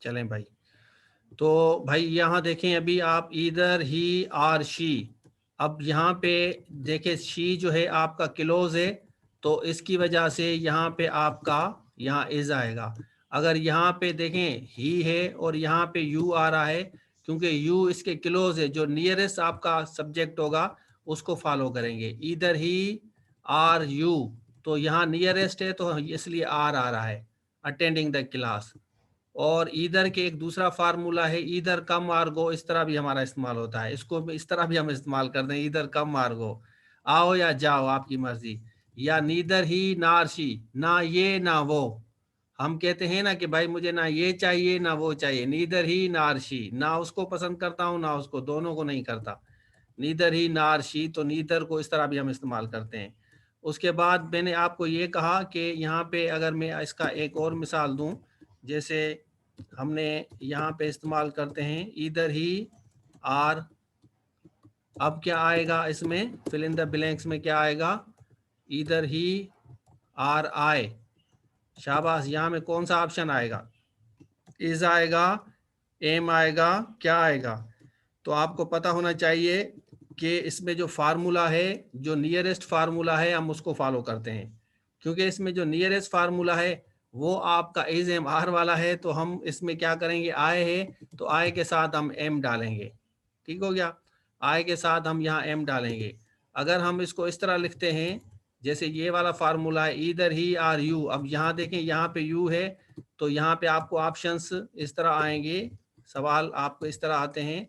चलें भाई, तो भाई यहाँ देखें, अभी आप इधर ही आर शी, अब यहाँ पे देखें शी जो है आपका क्लोज है, तो इसकी वजह से यहाँ पे आपका यहाँ इज आएगा। अगर यहाँ पे देखें ही है और यहाँ पे यू आ रहा है, क्योंकि यू इसके क्लोज है, जो नियरेस्ट आपका सब्जेक्ट होगा उसको फॉलो करेंगे। इधर ही आर यू, तो यहाँ नियरेस्ट है तो इसलिए आर आ रहा है, अटेंडिंग द क्लास। और ईदर के एक दूसरा फार्मूला है, ईदर कम आर गो, इस तरह भी हमारा इस्तेमाल होता है, इसको इस तरह भी हम इस्तेमाल करते हैं, ईदर कम आर गो, आओ या जाओ आपकी मर्जी। या नीदर ही नार शी, ना ये ना वो, हम कहते हैं ना कि भाई मुझे ना ये चाहिए ना वो चाहिए, नीदर ही नार शी, ना उसको पसंद करता हूँ ना उसको, दोनों को नहीं करता। नीदर ही नार शी, तो नीदर को इस तरह भी हम इस्तेमाल करते हैं। उसके बाद मैंने आपको ये कहा कि यहाँ पे अगर मैं इसका एक और मिसाल दूं, जैसे हमने यहाँ पे इस्तेमाल करते हैं इधर ही आर, अब क्या आएगा इसमें, फिल इन द ब्लैंक्स में क्या आएगा, इधर ही आर आई, शाबाश, यहाँ में कौन सा ऑप्शन आएगा, इज आएगा, एम आएगा, क्या आएगा। तो आपको पता होना चाहिए कि इसमें जो फार्मूला है, जो नियरेस्ट फार्मूला है हम उसको फॉलो करते हैं, क्योंकि इसमें जो नियरेस्ट फार्मूला है वो आपका इज एम आर वाला है, तो हम इसमें क्या करेंगे, आए है तो आए के साथ हम एम डालेंगे, ठीक हो गया, आए के साथ हम यहाँ एम डालेंगे। अगर हम इसको इस तरह लिखते हैं, जैसे ये वाला फार्मूला है इधर ही आर यू, अब यहाँ देखें यहाँ पे यू है, तो यहाँ पे आपको ऑप्शंस इस तरह आएंगे, सवाल आपको इस तरह आते हैं,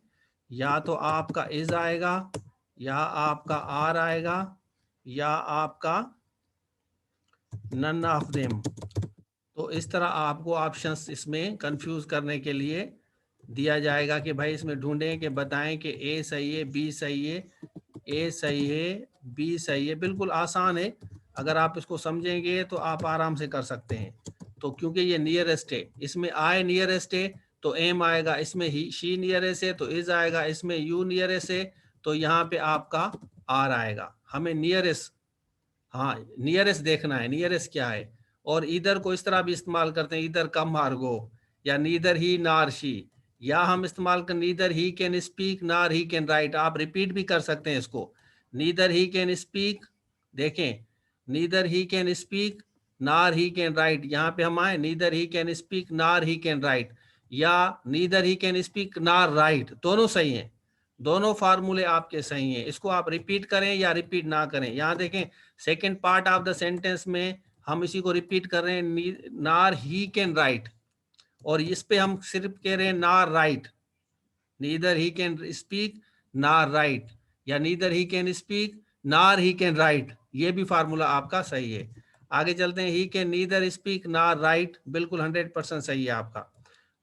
या तो आपका इज आएगा, या आपका आर आएगा, या आपका नन ऑफ देम। तो इस तरह आपको ऑप्शंस इसमें कंफ्यूज करने के लिए दिया जाएगा कि भाई इसमें ढूंढें कि बताएं कि ए सही है, बी सही है, ए सही है, बी सही है, बिल्कुल आसान है, अगर आप इसको समझेंगे तो आप आराम से कर सकते हैं। तो क्योंकि ये नियरेस्ट है, इसमें आई नियरेस्ट है तो एम आएगा, इसमें ही शी नियरेस्ट है तो इज आएगा, इसमें यू नियरेस्ट है तो यहाँ पे आपका आर आएगा। हमें नियरेस्ट, हाँ नियरेस्ट देखना है, नियरेस्ट क्या है। और इधर को इस तरह भी इस्तेमाल करते हैं, इधर कम आर गो, या नीदर ही नार शी, या हम इस्तेमाल कर नीदर ही कैन स्पीक नार ही कैन राइट, आप रिपीट भी कर सकते हैं इसको, नीदर ही कैन स्पीक, देखें नीदर ही कैन स्पीक नार ही कैन राइट, यहाँ पे हम आए नीदर ही कैन स्पीक नार ही कैन राइट, या नीदर ही कैन स्पीक नार राइट, दोनों सही हैं, दोनों फार्मूले आपके सही हैं। इसको आप रिपीट करें या रिपीट ना करें, यहाँ देखें second part of the sentence में हम इसी को रिपीट कर रहे हैं, नार ही कैन राइट, और इस पे हम सिर्फ कह रहे हैं नार right, neither he can speak नार राइट, या नीदर ही कैन स्पीक नार ही कैन राइट, ये भी फार्मूला आपका सही है। आगे चलते हैं, ही कैन नीदर स्पीक नार राइट, बिल्कुल 100% सही है आपका।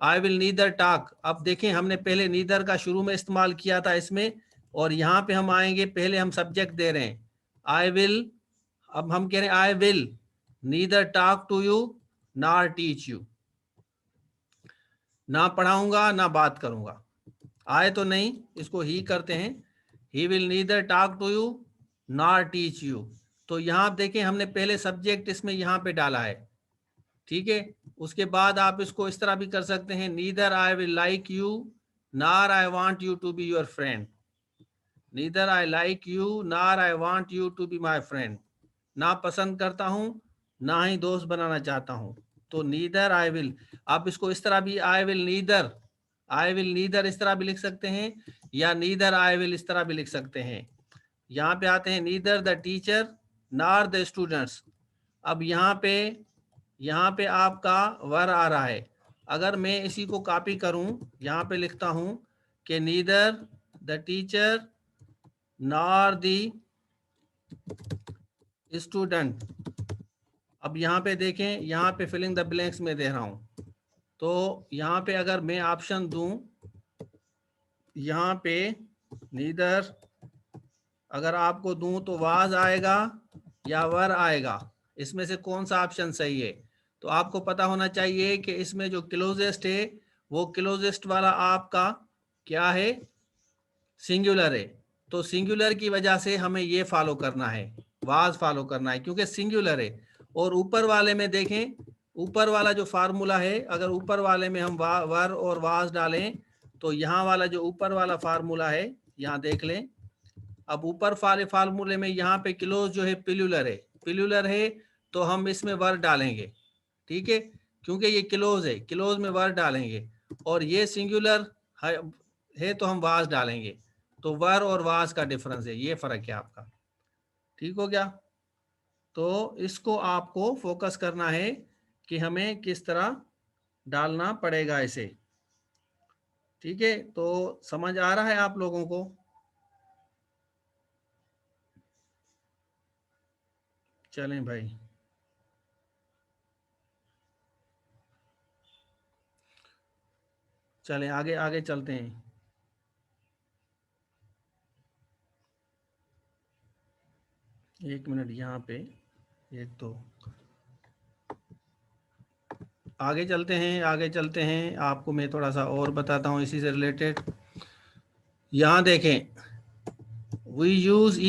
आई विल नीदर टॉक, अब देखें हमने पहले नीदर का शुरू में इस्तेमाल किया था इसमें, और यहाँ पे हम आएंगे, पहले हम सब्जेक्ट दे रहे हैं आई विल, अब हम कह रहे हैं I will neither talk to you nor teach you, ना पढ़ाऊंगा ना बात करूंगा, आए तो नहीं, इसको ही करते हैं, he will neither talk to you nor teach you. तो यहाँ आप देखें हमने पहले सब्जेक्ट इसमें यहाँ पे डाला है, ठीक है। उसके बाद आप इसको इस तरह भी कर सकते हैं, neither I will like you nor I want you to be your friend, neither I like you nor I want you to be my friend, ना पसंद करता हूं ना ही दोस्त बनाना चाहता हूं, तो नीदर आई विल। आप इसको इस तरह भी आई विल नीदर इस तरह भी लिख सकते हैं, या नीदर आई विल इस तरह भी लिख सकते हैं। यहाँ पे आते हैं, नीदर द टीचर नार द स्टूडेंट्स, अब यहाँ पे आपका वर आ रहा है, अगर मैं इसी को कॉपी करूं, यहाँ पे लिखता हूं कि neither the teacher nor the student, अब यहाँ पे देखें, यहाँ पे फिलिंग द ब्लैंक्स में दे रहा हूं, तो यहाँ पे अगर मैं ऑप्शन दूं, यहाँ पे नीदर अगर आपको दूं तो वाज आएगा या वर आएगा, इसमें से कौन सा ऑप्शन सही है। तो आपको पता होना चाहिए कि इसमें जो क्लोजेस्ट है वो क्लोजेस्ट वाला आपका क्या है, सिंगुलर है, तो सिंगुलर की वजह से हमें ये फॉलो करना है, वाज फॉलो करना है क्योंकि सिंगुलर है। और ऊपर वाले में देखें, ऊपर वाला जो फार्मूला है, अगर ऊपर वाले में हम वर और वाज डालें तो यहाँ वाला जो ऊपर वाला फार्मूला है, यहाँ देख लें। अब ऊपर वाले फार्मूले में यहाँ पे किलोज जो है पिल्यूलर है तो हम इसमें वर डालेंगे, ठीक है, क्योंकि ये किलोज है, किलोज में वर डालेंगे। और ये सिंगुलर है तो हम वाज डालेंगे। तो वर और वाज का डिफरेंस है, ये फर्क है आपका। ठीक हो गया? तो इसको आपको फोकस करना है कि हमें किस तरह डालना पड़ेगा इसे। ठीक है, तो समझ आ रहा है आप लोगों को? चलें भाई, चलें आगे आगे चलते हैं। एक मिनट, यहाँ पे एक तो आगे चलते हैं, आगे चलते हैं। आपको मैं थोड़ा सा और बताता हूँ इसी से रिलेटेड। यहाँ देखें, वी यूज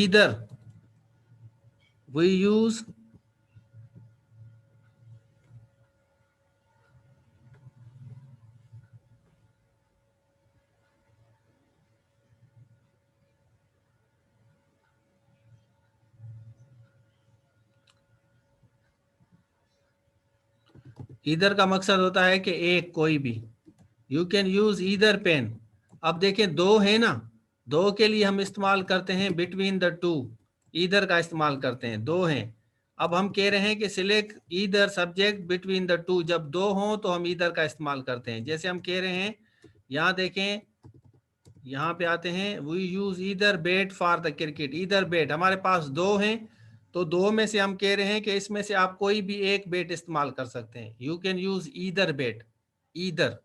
ईदर का मकसद होता है कि एक कोई भी, you can use either pen. अब देखें दो है ना, दो के लिए हम इस्तेमाल करते हैं बिटवीन द टू, ईदर का इस्तेमाल करते हैं, दो हैं। अब हम कह रहे हैं कि select either subject between the two, जब दो हों तो हम ईदर का इस्तेमाल करते हैं। जैसे हम कह रहे हैं, यहाँ देखें, यहाँ पे आते हैं, we use either bat for the cricket. Either bat हमारे पास दो हैं, तो दो में से हम कह रहे हैं कि इसमें से आप कोई भी एक बेट इस्तेमाल कर सकते हैं। You can use either bet, either.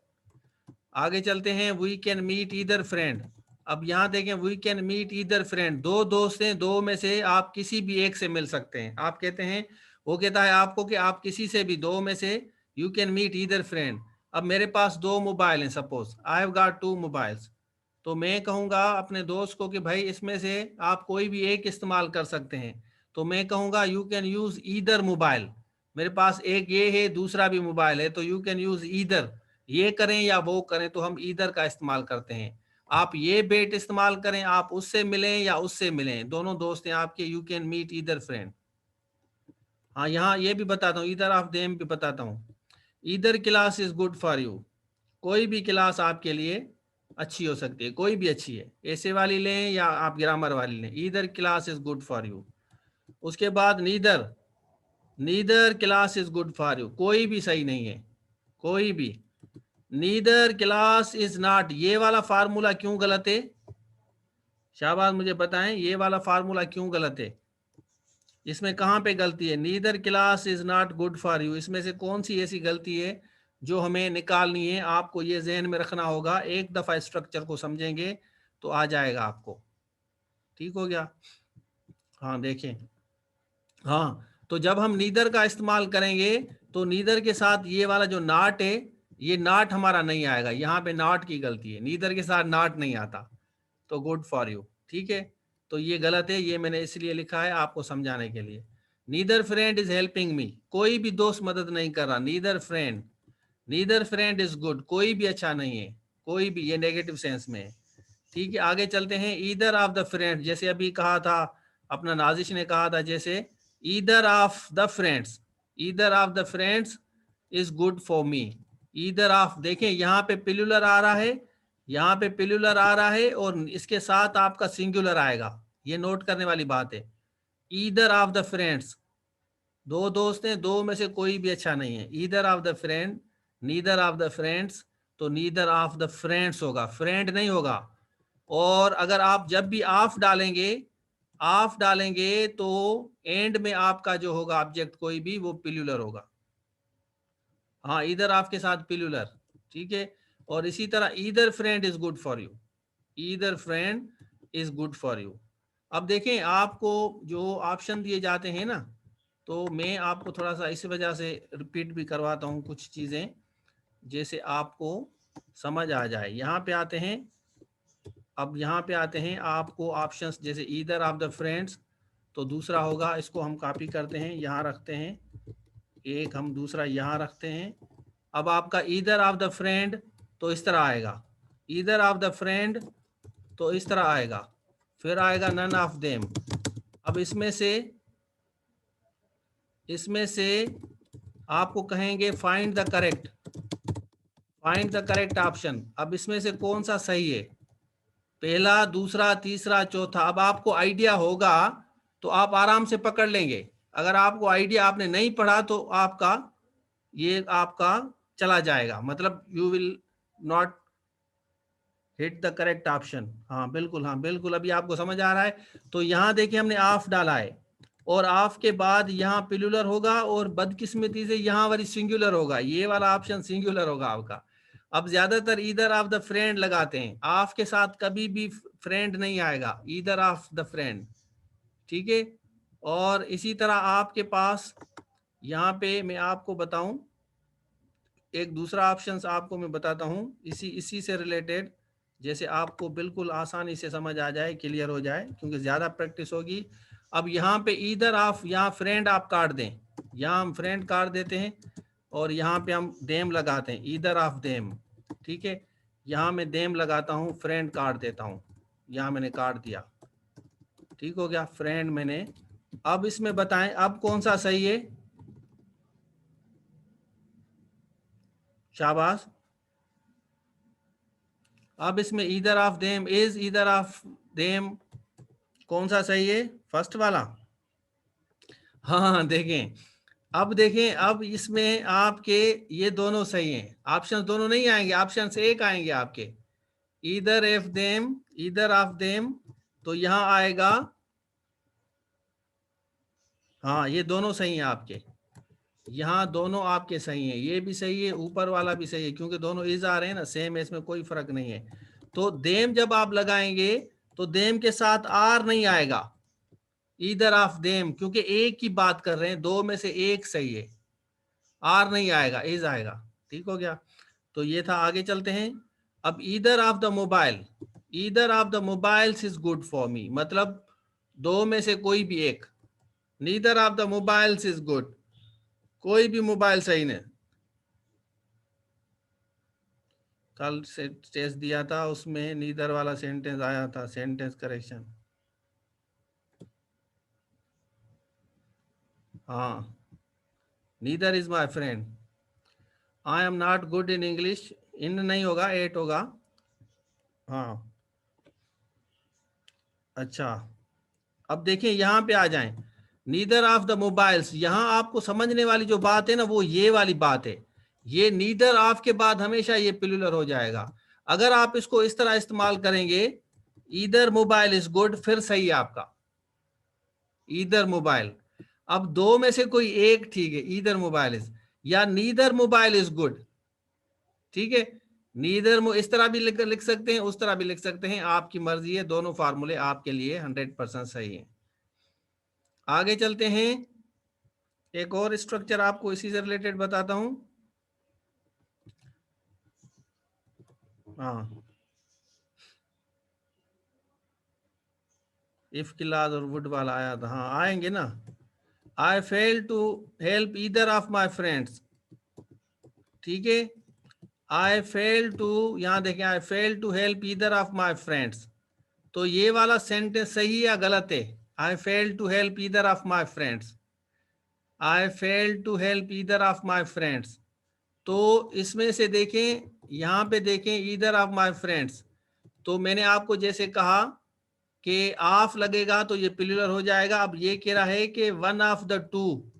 आगे चलते हैं, we can meet either friend. अब यहाँ देखें, we can meet either friend, दो दोस्त हैं, दो में से आप किसी भी एक से मिल सकते हैं। आप कहते हैं, वो कहता है आपको कि आप किसी से भी, दो में से, you can meet either friend. अब मेरे पास दो मोबाइल हैं, suppose I have got two mobiles, तो मैं कहूँगा अपने दोस्त को कि भाई इसमें से आप कोई भी एक इस्तेमाल कर सकते हैं। तो मैं कहूँगा you can use either mobile. मेरे पास एक ये है, दूसरा भी मोबाइल है, तो यू कैन यूज ईदर। ये करें या वो करें तो हम ईदर का इस्तेमाल करते हैं। आप ये बेट इस्तेमाल करें, आप उससे मिलें या उससे मिलें, दोनों दोस्त हैं आपके, you can meet either friend. हाँ, यहाँ ये भी बताता हूँ, ईदर ऑफ देम भी बताता हूँ। Either class is good for you, कोई भी क्लास आपके लिए अच्छी हो सकती है, कोई भी अच्छी है, ऐसे वाली लें या आप ग्रामर वाली लें, either class is good for you. उसके बाद neither, neither class is good for you, कोई भी सही नहीं है, कोई भी। नीदर क्लास इज नॉट, ये वाला फार्मूला क्यों गलत है? शाहबाज मुझे बताएं, ये वाला फार्मूला क्यों गलत है? इसमें कहाँ पे गलती है? Neither class is not good for you, इसमें से कौन सी ऐसी गलती है जो हमें निकालनी है? आपको ये जहन में रखना होगा, एक दफा स्ट्रक्चर को समझेंगे तो आ जाएगा आपको। ठीक हो गया? हाँ देखें, हाँ, तो जब हम नीदर का इस्तेमाल करेंगे तो नीदर के साथ ये वाला जो नॉट है, ये नॉट हमारा नहीं आएगा, यहाँ पे नॉट की गलती है, नीदर के साथ नॉट नहीं आता, तो गुड फॉर यू। ठीक है, तो ये गलत है, ये मैंने इसलिए लिखा है आपको समझाने के लिए। Neither friend is helping me, कोई भी दोस्त मदद नहीं कर रहा, neither friend. Neither friend is good, कोई भी अच्छा नहीं है, कोई भी, ये नेगेटिव सेंस में है। ठीक है, आगे चलते हैं। ईदर ऑफ द फ्रेंड, जैसे अभी कहा था, अपना नाजिश ने कहा था, जैसे either of the friends, either of the friends is good for me. Either of, देखें यहाँ पे पिलुलर आ रहा है, यहाँ पे पिलुलर आ रहा है और इसके साथ आपका सिंगुलर आएगा, ये नोट करने वाली बात है। ईदर ऑफ द फ्रेंड्स, दो दोस्त हैं, दो में से कोई भी अच्छा नहीं है। Either of the friend, neither of the friends, तो नीदर ऑफ द फ्रेंड्स होगा, फ्रेंड नहीं होगा। और अगर आप जब भी ऑफ डालेंगे, ऑफ डालेंगे तो एंड में आपका जो होगा ऑब्जेक्ट कोई भी, वो पिलुलर होगा। हाँ, इधर आपके साथ पिलुलर। ठीक है, और इसी तरह either friend is good for you, either friend is good for you. अब देखें, आपको जो ऑप्शन दिए जाते हैं ना, तो मैं आपको थोड़ा सा इस वजह से रिपीट भी करवाता हूँ कुछ चीज़ें, जैसे आपको समझ आ जाए। यहाँ पे आते हैं, अब यहाँ पे आते हैं आपको ऑप्शंस, जैसे ईदर ऑफ द फ्रेंड्स, तो दूसरा होगा, इसको हम कॉपी करते हैं, यहाँ रखते हैं, एक हम दूसरा यहाँ रखते हैं। अब आपका ईदर ऑफ द फ्रेंड तो इस तरह आएगा, ईदर ऑफ द फ्रेंड तो इस तरह आएगा, फिर आएगा नन ऑफ देम। अब इसमें से आपको कहेंगे फाइंड द करेक्ट ऑप्शन। अब इसमें से कौन सा सही है, पहला, दूसरा, तीसरा, चौथा। अब आपको आइडिया होगा तो आप आराम से पकड़ लेंगे। अगर आपको आइडिया आपने नहीं पढ़ा तो आपका चला जाएगा, मतलब you will not hit the correct option. हाँ बिल्कुल, अभी आपको समझ आ रहा है। तो यहाँ देखिए हमने ऑफ डाला है, और ऑफ के बाद यहाँ पिलुलर होगा, और बदकिस्मती से यहाँ वाली सिंगुलर होगा, ये वाला ऑप्शन सिंगुलर होगा आपका। अब ज्यादातर ईदर ऑफ द फ्रेंड लगाते हैं, ऑफ के साथ कभी भी फ्रेंड नहीं आएगा, ईदर ऑफ द फ्रेंड। ठीक है, और इसी तरह आपके पास यहाँ पे मैं आपको बताऊं, एक दूसरा ऑप्शन आपको मैं बताता हूं इसी से रिलेटेड, जैसे आपको बिल्कुल आसानी से समझ आ जाए, क्लियर हो जाए, क्योंकि ज्यादा प्रैक्टिस होगी। अब यहाँ पे ईदर ऑफ, यहाँ फ्रेंड आप काट दें, यहाँ हम फ्रेंड काट देते हैं, और यहाँ पे हम देम लगाते हैं, ईदर ऑफ देम। ठीक है, यहाँ मैं देम लगाता हूँ, फ्रेंड काट देता हूँ, यहाँ मैंने काट दिया। ठीक हो गया, फ्रेंड मैंने। अब इसमें बताएं अब कौन सा सही है, शाबाश। अब इसमें either of them, is either of them, कौन सा सही है, फर्स्ट वाला। हाँ देखें, अब देखें, अब इसमें आपके ये दोनों सही हैं, ऑप्शन दोनों नहीं आएंगे, ऑप्शन से एक आएंगे आपके, either F them, either of them, तो यहां आएगा, हाँ ये दोनों सही हैं आपके, यहाँ दोनों आपके सही हैं, ये भी सही है, ऊपर वाला भी सही है, क्योंकि दोनों इज आ रहे हैं ना, सेम है, इसमें कोई फर्क नहीं है। तो देम जब आप लगाएंगे तो देम के साथ आर नहीं आएगा, ईदर ऑफ देम, क्योंकि एक की बात कर रहे हैं, दो में से एक सही है, आर नहीं आएगा, इज आएगा। ठीक हो गया, तो ये था। आगे चलते हैं। अब either of the mobile, either of the mobiles is good for me, मतलब दो में से कोई भी एक, neither of the mobiles is good, कोई भी मोबाइल सही नहीं। कल से टेस्ट दिया था, उसमें नीदर वाला सेंटेंस आया था, सेंटेंस करेक्शन। हाँ, neither is my friend, I am not good in English, in नहीं होगा, एट होगा। हाँ अच्छा, अब देखिए यहाँ पे आ जाएं, नीदर ऑफ द मोबाइल्स, यहाँ आपको समझने वाली जो बात है ना, वो ये वाली बात है, ये नीदर ऑफ के बाद हमेशा ये प्लूरल हो जाएगा। अगर आप इसको इस तरह इस्तेमाल करेंगे, ईदर मोबाइल इज गुड, फिर सही है आपका, ईदर मोबाइल। अब दो में से कोई एक ठीक है, ईदर मोबाइल इज, या नीदर मोबाइल इज गुड। ठीक है, नीदर इस तरह भी लिख सकते हैं, उस तरह भी लिख सकते हैं, आपकी मर्जी है, दोनों फार्मूले आपके लिए 100% सही है। आगे चलते हैं, एक और स्ट्रक्चर आपको इसी से रिलेटेड बताता हूं। हाँ, इफ क्लास और वुड वाला आया था, हाँ आएंगे ना। I fail to help either of my friends, ठीक है, आई फेल टू, यहां देखें, I fail to help either of my friends, तो ये वाला सेंटेंस सही है या गलत है, I fail to help either of my friends, I fail to help either of my friends. तो इसमें से देखें, यहाँ पे देखें ईदर ऑफ माई फ्रेंड्स, तो मैंने आपको जैसे कहा कि ऑफ लगेगा तो ये प्लूरल हो जाएगा। अब ये कह रहा है कि one of the to,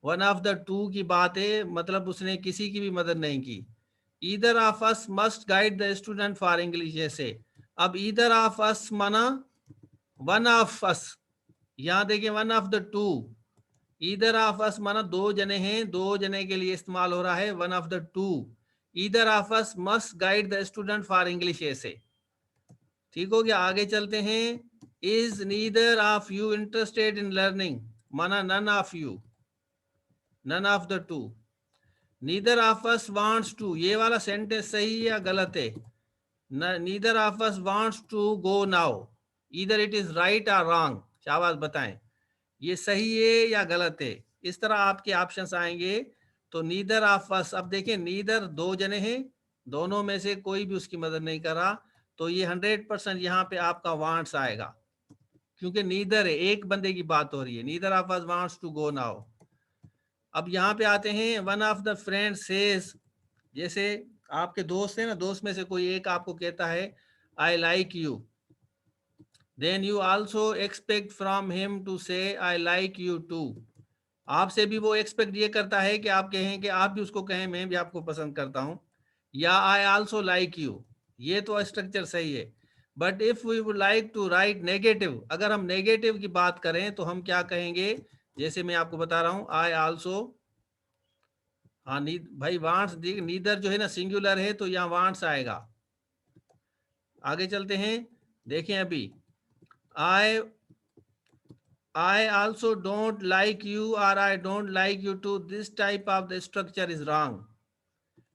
one of the to की बात है, मतलब उसने किसी की भी मदद नहीं की। Either of us must guide the student for English, जैसे अब ईदर ऑफ अस माना वन ऑफ अस, यहां देखिए one of the two, either of अस माना दो जने हैं, दो जने के लिए इस्तेमाल हो रहा है, one of the two, either of us must guide the student for English, ऐसे। ठीक हो गया, आगे चलते हैं। Is neither of you interested in learning, माना none of you, none of the two. Neither of us wants to, ये वाला सेंटेंस सही है या गलत है, neither of us wants to go now, either it is right और wrong, शाबाश बताएं, ये सही है या गलत है, इस तरह आपके ऑप्शंस आएंगे। तो नीदर ऑफ अस, अब देखें नीदर दो जने हैं, दोनों में से कोई भी उसकी मदद नहीं कर रहा, तो ये 100% यहाँ पे आपका वांट्स आएगा, क्योंकि नीदर है, एक बंदे की बात हो रही है। Neither of us wants to go now. अब यहाँ पे आते हैं, one of the friend says, जैसे आपके दोस्त है ना, दोस्त में से कोई एक आपको कहता है I like you, then you also expect from him to say I like you to. आपसे भी वो एक्सपेक्ट ये करता है कि आप कहें, कि आप भी उसको कहें मैं भी आपको पसंद करता हूं, या आई आल्सो लाइक यू। ये तो स्ट्रक्चर सही है। But if we would like to write negative, अगर हम नेगेटिव की बात करें तो हम क्या कहेंगे, जैसे मैं आपको बता रहा हूं, आई आल्सो, हाँ नी भाई वांट्स, नीदर जो है ना सिंगुलर है, तो यहाँ वांट्स आएगा। आगे चलते हैं, देखें अभी, आई I also don't like you or I don't like you too. This type of the structure is wrong.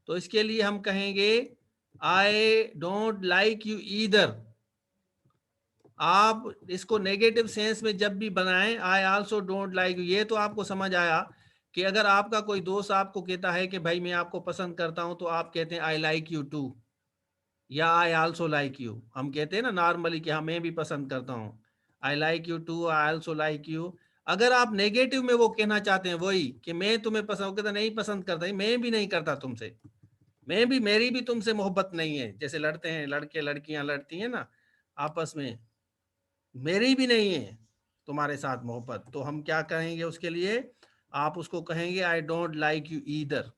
तो इसके लिए हम कहेंगे I don't like you either. आप इसको नेगेटिव सेंस में जब भी बनाएं, I also don't like you, ये तो आपको समझ आया कि अगर आपका कोई दोस्त आपको कहता है कि भाई मैं आपको पसंद करता हूं, तो आप कहते हैं I like you too, या I also like you। हम कहते हैं ना नॉर्मली कि हाँ मैं भी पसंद करता हूँ, I like you too, I also like you। अगर आप नेगेटिव में वो कहना चाहते हैं वही कि मैं तुम्हें पसंद करता, नहीं पसंद करता, मैं भी नहीं करता तुमसे, मैं भी, मेरी भी तुमसे मोहब्बत नहीं है, जैसे लड़ते हैं लड़के लड़कियां लड़ती हैं ना आपस में, मेरी भी नहीं है तुम्हारे साथ मोहब्बत, तो हम क्या कहेंगे उसके लिए, आप उसको कहेंगे आई डोंट लाइक यू ईदर।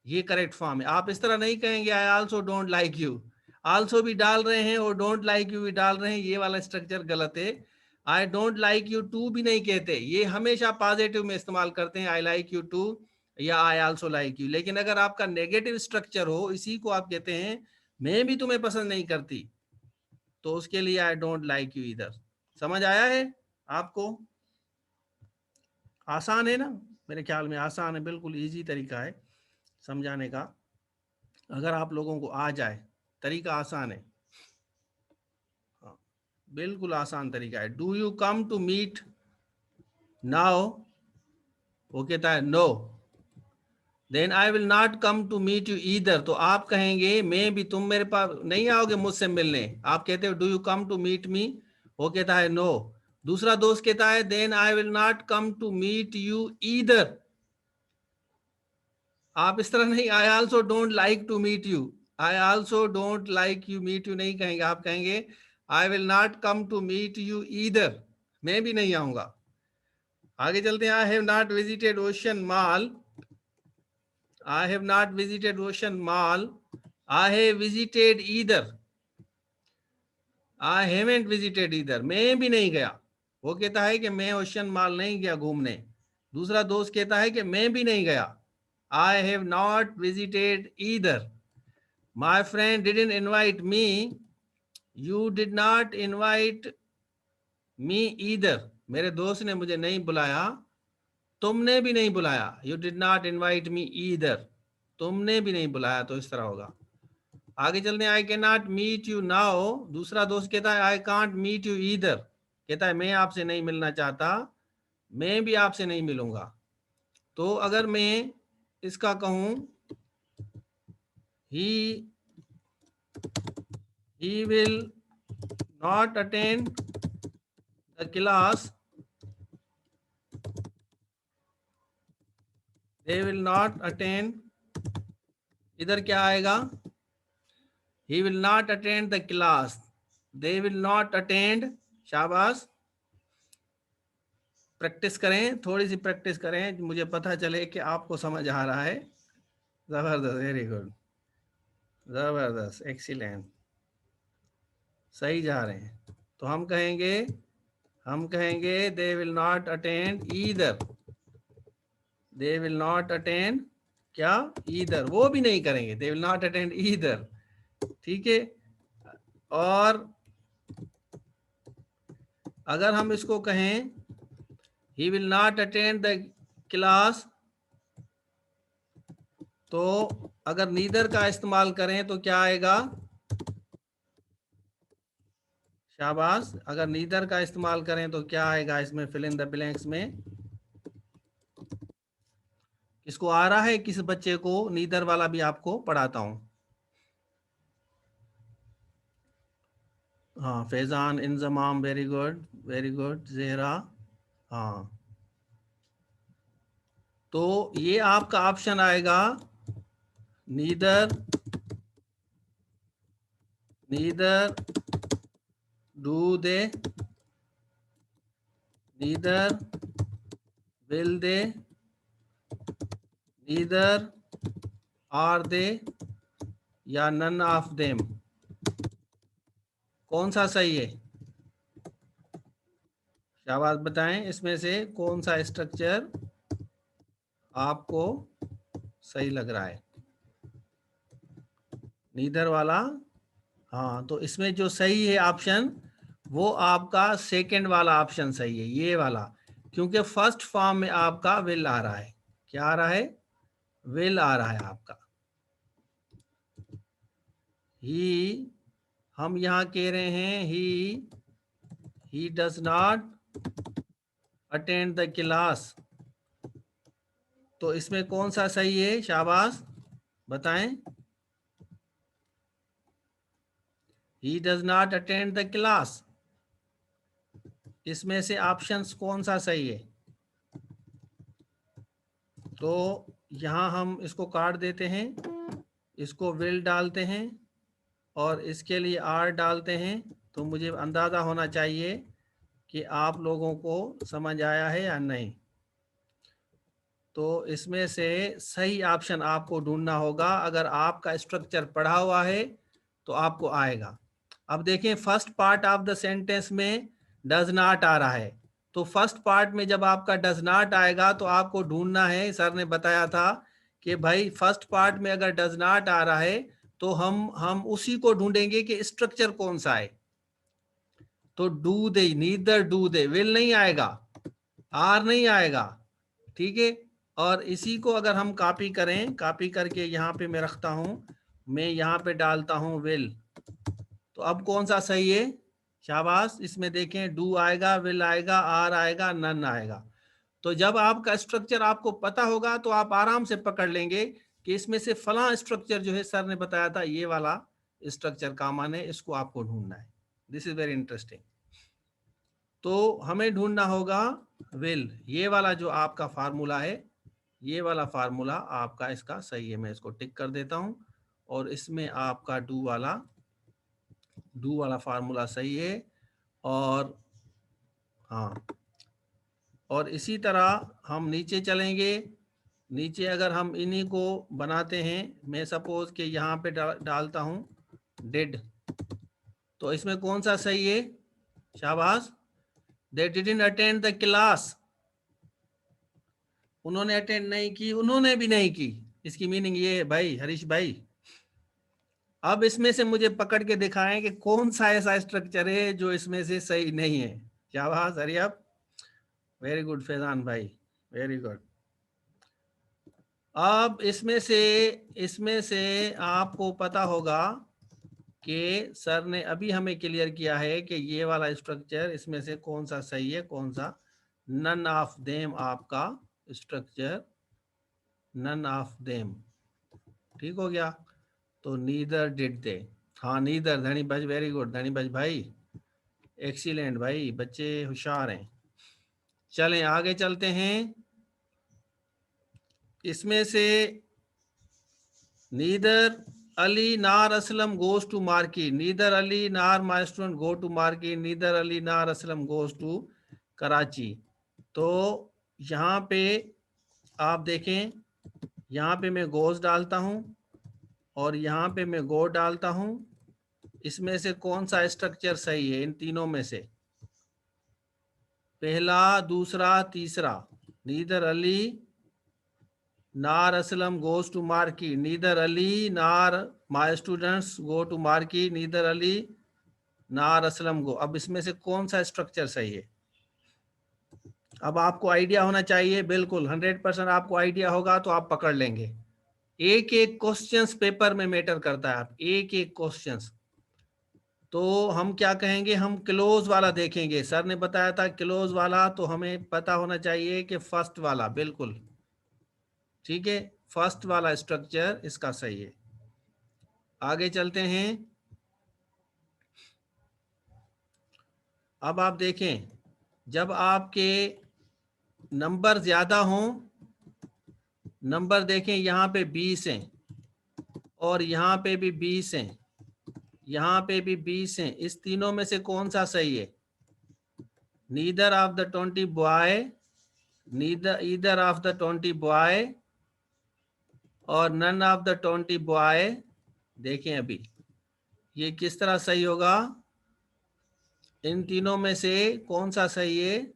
ये करेक्ट फॉर्म है। आप इस तरह नहीं कहेंगे आई also don't like you, also भी डाल रहे हैं और डोंट लाइक यू भी डाल रहे हैं, ये वाला स्ट्रक्चर गलत है। I don't like you too भी नहीं कहते, ये हमेशा पॉजिटिव में इस्तेमाल करते हैं, आई लाइक यू टू या आई आल्सो लाइक यू। लेकिन अगर आपका नेगेटिव स्ट्रक्चर हो, इसी को आप कहते हैं मैं भी तुम्हें पसंद नहीं करती, तो उसके लिए आई डोंट लाइक यू इधर। समझ आया है आपको? आसान है ना, मेरे ख्याल में आसान है, बिल्कुल इजी तरीका है समझाने का, अगर आप लोगों को आ जाए, तरीका आसान है। हाँ, बिल्कुल आसान तरीका है। Do you come to meet now, वो कहता है no, then I will not come to meet you either, तो आप कहेंगे मैं भी, तुम मेरे पास नहीं आओगे मुझसे मिलने, आप कहते हो do you come to meet me, वो कहता है नो। दूसरा दोस्त कहता है then I will not come to meet you either, आप इस तरह नहीं, I also don't like to meet you, I also don't like you meet you नहीं कहेंगे, आप कहेंगे I will not come to meet you either, मैं भी नहीं आऊंगा। आगे चलते हैं, I have not visited Ocean mall, I have not visited Ocean mall, I have visited either, I haven't visited either, मैं भी नहीं गया। वो कहता है कि मैं ओशन मॉल नहीं गया घूमने, दूसरा दोस्त कहता है कि मैं भी नहीं गया, आई have not visited either. My friend didn't invite me, you did not invite me either, मेरे दोस्त ने मुझे नहीं बुलाया, तुमने भी नहीं बुलाया, you did not invite me either, तुमने भी नहीं बुलाया, तो इस तरह होगा। आगे चलते हैं, I cannot meet you now, दूसरा दोस्त कहता है I can't meet you either, कहता है मैं आपसे नहीं मिलना चाहता, मैं भी आपसे नहीं मिलूंगा। तो अगर मैं इसका कहूं he will not attend the class, they will not attend, इधर क्या आएगा, he will not attend the class, they will not attend। शाबाश, प्रैक्टिस करें, थोड़ी सी प्रैक्टिस करें, मुझे पता चले कि आपको समझ आ रहा है। जबरदस्त, वेरी गुड, जबरदस्त, एक्सीलेंट, सही जा रहे हैं। तो हम कहेंगे they will not attend either, they will not attend क्या, ईदर, वो भी नहीं करेंगे, they will not attend either, ठीक है। और अगर हम इसको कहें he will not attend the class, तो अगर नीदर का इस्तेमाल करें तो क्या आएगा, शाबाश, अगर नीदर का इस्तेमाल करें तो क्या आएगा इसमें, फिल इन द ब्लैंक्स में, इसको आ रहा है किस बच्चे को? नीदर वाला भी आपको पढ़ाता हूं। हाँ Faizan, Inzamam, very good very good. Zehra, हाँ। तो ये आपका ऑप्शन आएगा, neither neither do they, neither will they, neither are they, या नन ऑफ देम। कौन सा सही है? शाबाश, बताएं इसमें से कौन सा स्ट्रक्चर आपको सही लग रहा है? नीदर वाला? हाँ, तो इसमें जो सही है ऑप्शन, वो आपका सेकंड वाला ऑप्शन सही है, ये वाला। क्योंकि फर्स्ट फॉर्म में आपका विल आ रहा है। क्या आ रहा है? विल आ रहा है आपका। ही, हम यहां कह रहे हैं he does not attend the class. तो इसमें कौन सा सही है? शाबाश, बताएं। He does not attend the class, इसमें से ऑप्शंस कौन सा सही है? तो यहाँ हम इसको काट देते हैं, इसको विल डालते हैं और इसके लिए आर डालते हैं। तो मुझे अंदाज़ा होना चाहिए कि आप लोगों को समझ आया है या नहीं। तो इसमें से सही ऑप्शन आपको ढूंढना होगा। अगर आपका स्ट्रक्चर पढ़ा हुआ है तो आपको आएगा। अब देखें, first part of the sentence में डज नॉट आ रहा है। तो फर्स्ट पार्ट में जब आपका डज नॉट आएगा तो आपको ढूंढना है, सर ने बताया था कि भाई फर्स्ट पार्ट में अगर डज नॉट आ रहा है तो हम उसी को ढूंढेंगे कि स्ट्रक्चर कौन सा है। तो do they, neither do they, will नहीं आएगा, आर नहीं आएगा, ठीक है। और इसी को अगर हम कॉपी करें, कॉपी करके यहाँ पे मैं रखता हूं, मैं यहाँ पे डालता हूं विल। तो अब कौन सा सही है? शाबाश, इसमें देखें, डू आएगा, विल आएगा, आर आएगा, नन आएगा। तो जब आपका स्ट्रक्चर आपको पता होगा तो आप आराम से पकड़ लेंगे कि इसमें से फला स्ट्रक्चर जो है, सर ने बताया था ये वाला स्ट्रक्चर कॉमन है, इसको आपको ढूंढना है। This is very interesting. तो हमें ढूंढना होगा विल, ये वाला जो आपका फार्मूला है, ये वाला फार्मूला आपका इसका सही है। मैं इसको टिक कर देता हूं और इसमें आपका डू वाला फार्मूला सही है। और हाँ, और इसी तरह हम नीचे चलेंगे। नीचे अगर हम इन्हीं को बनाते हैं, मैं सपोज कि यहाँ पे डालता हूँ डिड। तो इसमें कौन सा सही है? शाबाश, they didn't attend the class, उन्होंने अटेंड नहीं की, उन्होंने भी नहीं की। इसकी मीनिंग ये है भाई, हरीश भाई, अब इसमें से मुझे पकड़ के दिखाएं कि कौन सा ऐसा स्ट्रक्चर है जो इसमें से सही नहीं है। शाबाश, hurry up, very good Faizan भाई, वेरी गुड। अब इसमें से आपको पता होगा कि सर ने अभी हमें क्लियर किया है कि ये वाला स्ट्रक्चर इसमें से कौन सा सही है, कौन सा। नन ऑफ देम आपका स्ट्रक्चर, नन ऑफ देम, ठीक हो गया। तो नीदर डिड दे, हाँ नीदर, धनी बज, वेरी गुड धनी बज भाई, एक्सीलेंट भाई, बच्चे होशियार हैं। चलें आगे चलते हैं। इसमें से neither Ali nor Aslam goes to market, neither Ali nor my student go to market, neither Ali nor Aslam goes to Karachi. तो यहाँ पे आप देखें, यहाँ पे मैं गोज डालता हूँ और यहाँ पे मैं गो डालता हूँ। इसमें से कौन सा स्ट्रक्चर सही है इन तीनों में से? पहला, दूसरा, तीसरा। Neither Ali nor Aslam goes to market, neither Ali nor my students go to market, neither Ali nor Aslam गो। अब इसमें से कौन सा स्ट्रक्चर सही है? अब आपको आइडिया होना चाहिए, बिल्कुल 100% आपको आइडिया होगा तो आप पकड़ लेंगे। एक एक क्वेश्चंस पेपर में मैटर करता है, आप एक एक क्वेश्चंस। तो हम क्या कहेंगे, हम क्लोज वाला देखेंगे। सर ने बताया था क्लोज वाला, तो हमें पता होना चाहिए कि फर्स्ट वाला, बिल्कुल ठीक है, फर्स्ट वाला स्ट्रक्चर इसका सही है। आगे चलते हैं। अब आप देखें, जब आपके नंबर ज्यादा हों, नंबर देखें यहाँ पे 20 हैं और यहाँ पे भी 20 हैं, यहाँ पे भी 20 हैं, इस तीनों में से कौन सा सही है? Neither of the 20 boy, neither either of the 20 boy और नन ऑफ द 20 बॉय। देखें अभी ये किस तरह सही होगा? इन तीनों में से कौन सा सही है?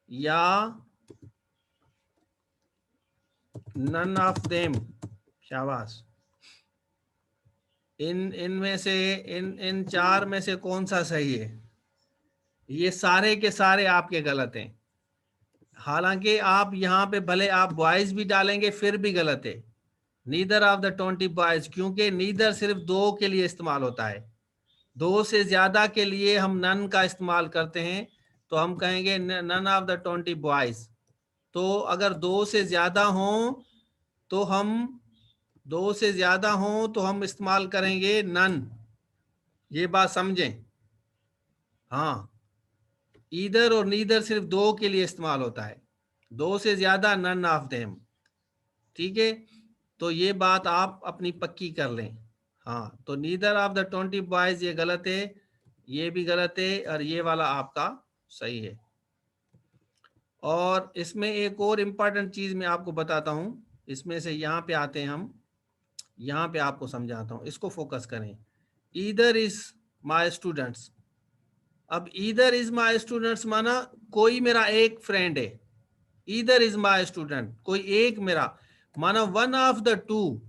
या नन ऑफ देम। शाबाश। इनमें से इन चार में से कौन सा सही है? ये सारे के सारे आपके गलत हैं। हालांकि आप यहाँ पे भले आप बॉयज भी डालेंगे फिर भी गलत है। नीदर ऑफ द 20 बॉयज, क्योंकि नीदर सिर्फ दो के लिए इस्तेमाल होता है, दो से ज्यादा के लिए हम नन का इस्तेमाल करते हैं, तो हम कहेंगे नन ऑफ द 20 बॉयज। तो अगर दो से ज्यादा हों तो हम इस्तेमाल करेंगे नन। ये बात समझें। हाँ, ईदर और नीदर सिर्फ दो के लिए इस्तेमाल होता है, दो से ज्यादा नन ऑफ देम। ठीक है, तो ये बात आप अपनी पक्की कर लें। हाँ, तो नीदर ऑफ द 20 बॉयज ये गलत है, ये भी गलत है, और ये वाला आपका सही है। और इसमें एक और इम्पॉर्टेंट चीज मैं आपको बताता हूं, इसमें से यहाँ पे आते हैं हम, यहाँ पे आपको समझाता हूँ, इसको फोकस करें। Either is my students. अब ईदर इज माई स्टूडेंट्स माना कोई मेरा एक फ्रेंड है। ईदर इज माई स्टूडेंट, कोई एक मेरा, माना वन ऑफ द टू,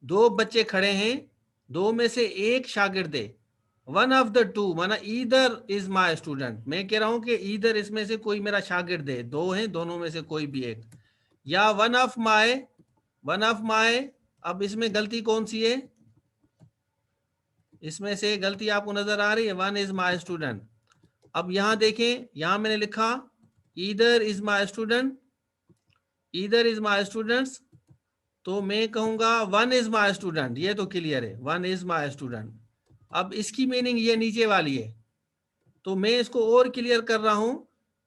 दो बच्चे खड़े हैं, दो में से एक शागिर्द है। वन ऑफ द टू माना ईदर इज माई स्टूडेंट, मैं कह रहा हूं कि ईदर इसमें से कोई मेरा शागिर्द है, दो हैं, दोनों में से कोई भी एक। या वन ऑफ माई। अब इसमें गलती कौन सी है? इसमें से गलती आपको नजर आ रही है, वन इज माई स्टूडेंट। अब यहां देखें, यहां मैंने लिखा either is my student, either is my students, तो मैं कहूंगा वन इज माई स्टूडेंट, ये तो क्लियर है, वन इज माई स्टूडेंट। अब इसकी मीनिंग ये नीचे वाली है, तो मैं इसको और क्लियर कर रहा हूं,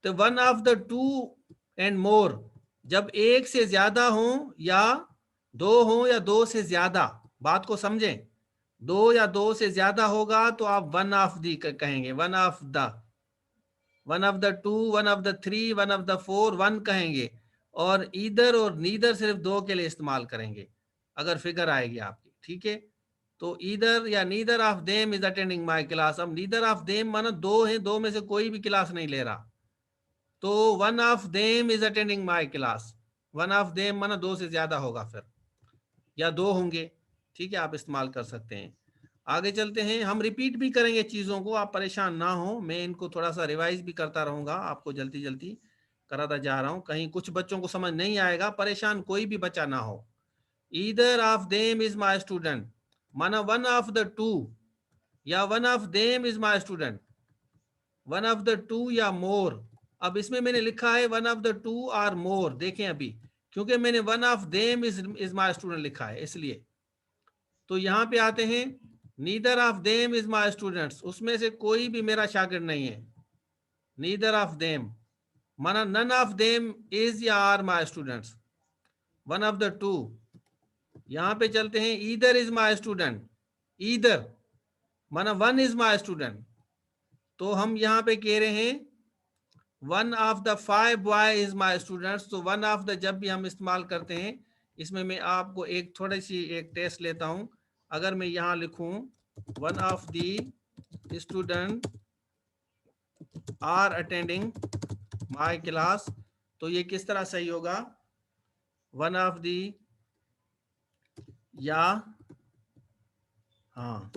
तो one of the to and more, जब एक से ज्यादा हो या दो हो या दो से ज्यादा, बात को समझें, दो या दो से ज्यादा होगा तो आप वन ऑफ दी कहेंगे, one of the to, one of the three, one of the four, one कहेंगे। और ईदर और नीदर सिर्फ दो के लिए इस्तेमाल करेंगे अगर फिगर आएगी आपकी। ठीक है, तो ईदर या neither of them is attending my class. अब नीदर ऑफ देम माना दो है, दो में से कोई भी क्लास नहीं ले रहा, तो one of them is attending my class. One of them माना दो से ज्यादा होगा फिर, या दो होंगे। ठीक है, आप इस्तेमाल कर सकते हैं। आगे चलते हैं, हम रिपीट भी करेंगे चीजों को, आप परेशान ना हो, मैं इनको थोड़ा सा रिवाइज भी करता रहूंगा, आपको जल्दी जल्दी कराता जा रहा हूं, कहीं कुछ बच्चों को समझ नहीं आएगा, परेशान कोई भी बच्चा ना हो। Either of them is my student माना वन ऑफ द टू, या one of them is my student, one of the two या मोर। अब इसमें मैंने लिखा है one of the two are more, देखें अभी, क्योंकि मैंने one of them is my student लिखा है इसलिए। तो यहां पे आते हैं, neither of them is my students, उसमें से कोई भी मेरा शागिर्द नहीं है। नीदर ऑफ देम माना नन ऑफ देम इज या are my students, one of the two. यहां पे चलते हैं, either is my student, either माना वन इज माई स्टूडेंट, तो हम यहां पे कह रहे हैं one of the five boy is my students. तो वन ऑफ द जब भी हम इस्तेमाल करते हैं, इसमें मैं आपको एक थोड़ी सी एक टेस्ट लेता हूं। अगर मैं यहां लिखूं one of the student are attending my class, तो ये किस तरह सही होगा? वन ऑफ द, या हाँ,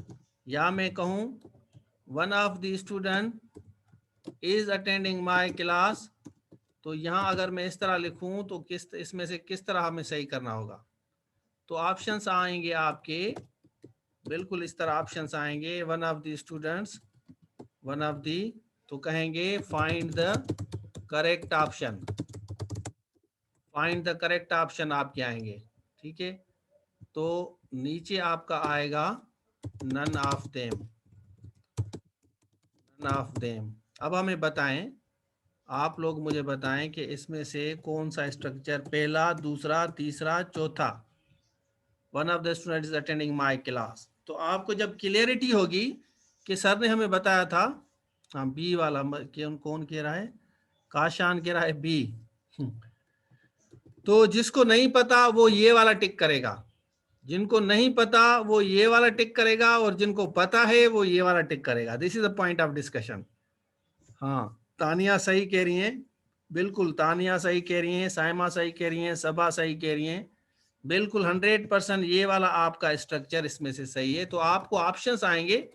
या मैं कहूं one of the student is attending my class, तो यहां अगर मैं इस तरह लिखूं तो इसमें से किस तरह हमें सही करना होगा? तो ऑप्शंस आएंगे आपके, बिल्कुल इस तरह ऑप्शंस आएंगे, one of the students, one of the, तो कहेंगे find the correct option, find the correct option आपके आएंगे, ठीक है। तो नीचे आपका आएगा none of them, none of them. अब हमें बताएं, आप लोग मुझे बताएं कि इसमें से कौन सा स्ट्रक्चर, पहला, दूसरा, तीसरा, चौथा। One of the student is attending my class. तो आपको जब क्लियरिटी होगी कि सर ने हमें बताया था, हाँ बी वाला, कौन कह रहा है, काशान कह रहा है बी। तो जिसको नहीं पता वो ये वाला टिक करेगा, जिनको नहीं पता वो ये वाला टिक करेगा, और जिनको पता है वो ये वाला टिक करेगा। This is the point of discussion. हाँ, तानिया सही कह रही हैं, बिल्कुल तानिया सही कह रही हैं, साइमा सही कह रही हैं, सबा सही कह रही हैं, बिल्कुल 100% ये वाला आपका स्ट्रक्चर इसमें से सही है। तो आपको ऑप्शंस आएंगे,